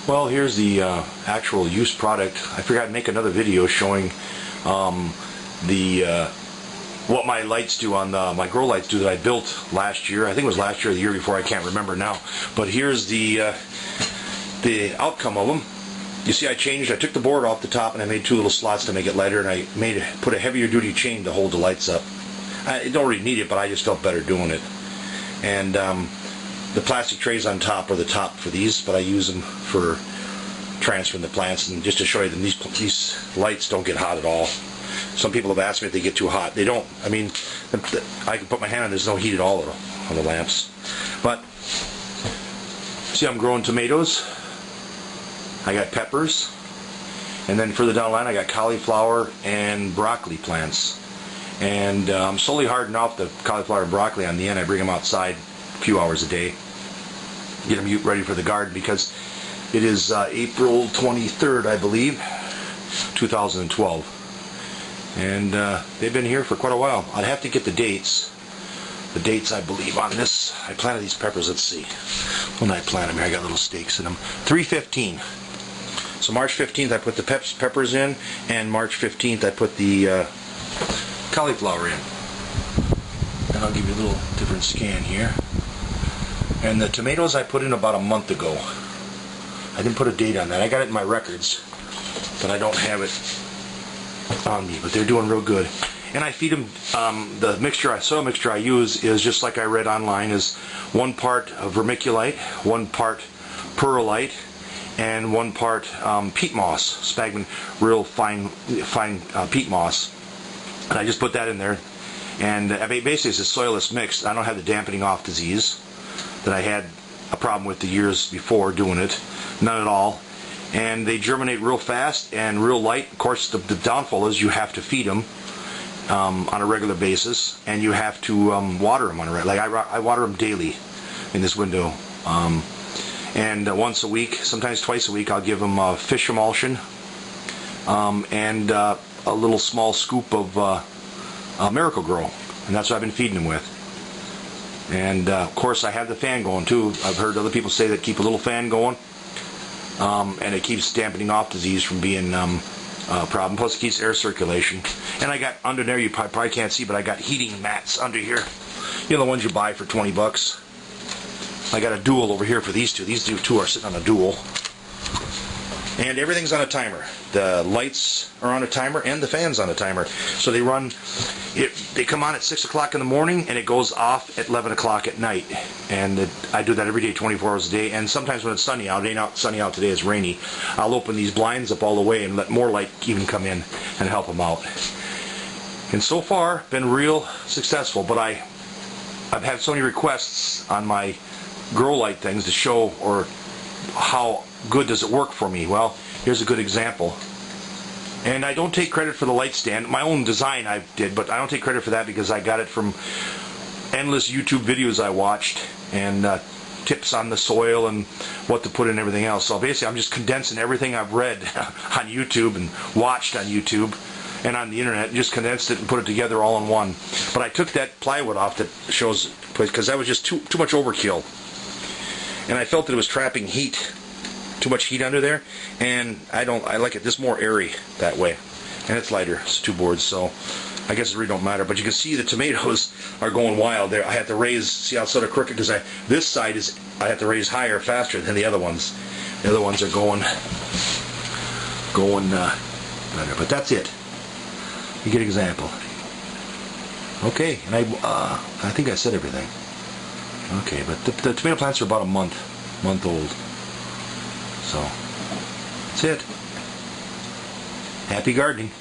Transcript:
Well, here's the actual used product. I forgot to make another video showing what my lights do on my grow lights that I built last year. I think it was last year or the year before. I can't remember now. But here's the outcome of them. You see, I took the board off the top and I made two little slots to make it lighter, and I put a heavier duty chain to hold the lights up. I don't really need it, but I just felt better doing it. And the plastic trays on top are the top for these, but I use them for transferring the plants. And just to show you that these lights don't get hot at all. Some people have asked me if they get too hot. They don't. I mean, I can put my hand on, there's no heat at all on the lamps. But see, I'm growing tomatoes. I got peppers, and then further down the line I got cauliflower and broccoli plants. And I'm slowly hardening off the cauliflower and broccoli on the end. I bring them outside a few hours a day, get them ready for the garden, because it is April 23rd, I believe, 2012. And they've been here for quite a while. I'd have to get the dates. The dates, I believe, on this. I planted these peppers, let's see. When did I plant them here? I got little stakes in them. 3/15. So March 15th I put the peppers in, and March 15th I put the cauliflower in. And I'll give you a little different scan here. And the tomatoes I put in about a month ago. I didn't put a date on that. I got it in my records, but I don't have it on me. But they're doing real good. And I feed them, the soil mixture I use is just like I read online, is 1 part vermiculite, 1 part perlite, and 1 part peat moss, sphagnum, real fine peat moss. And I just put that in there. And basically it's a soilless mix. I don't have the dampening off disease that I had a problem with the years before doing it. None at all. And they germinate real fast and real light. Of course, the downfall is you have to feed them on a regular basis, and you have to water them on a regular. Like I water them daily in this window, and once a week, sometimes twice a week, I'll give them fish emulsion and a little small scoop of Miracle-Gro, and that's what I've been feeding them with. And of course, I have the fan going too. I've heard other people say that keep a little fan going, and it keeps dampening off disease from being problem. Plus it keeps air circulation. And I got under there, you probably can't see, but I got heating mats under here. You know, the ones you buy for 20 bucks. I got a dual over here for these two. These two are sitting on a dual. And everything's on a timer. The lights are on a timer and the fan's on a timer. So they run, they come on at 6 o'clock in the morning and it goes off at 11 o'clock at night. And I do that every day, 24 hours a day. And sometimes when it's sunny out, it ain't out sunny out today, it's rainy, I'll open these blinds up all the way and let more light even come in and help them out. And so far, been real successful. But I've had so many requests on my grow light things to show or how good does it work for me. Well, here's a good example. And I don't take credit for the light stand. My own design I did, but I don't take credit for that because I got it from endless YouTube videos I watched, and tips on the soil and what to put in and everything else. So basically I'm just condensing everything I've read on YouTube and watched on YouTube and on the internet, and just condensed it and put it together all in one. But I took that plywood off that shows, because that was just too much overkill. And I felt that it was trapping heat. Too much heat under there, and I like it this more airy that way, and it's lighter. It's 2 boards, so I guess it really don't matter. But you can see the tomatoes are going wild there. I have to raise, see how it's sort of crooked, because this side is, I have to raise higher faster than the other ones. The other ones are going better. But that's it. You get an example. Okay, and I think I said everything. Okay, but the tomato plants are about a month old. So, that's it. Happy gardening.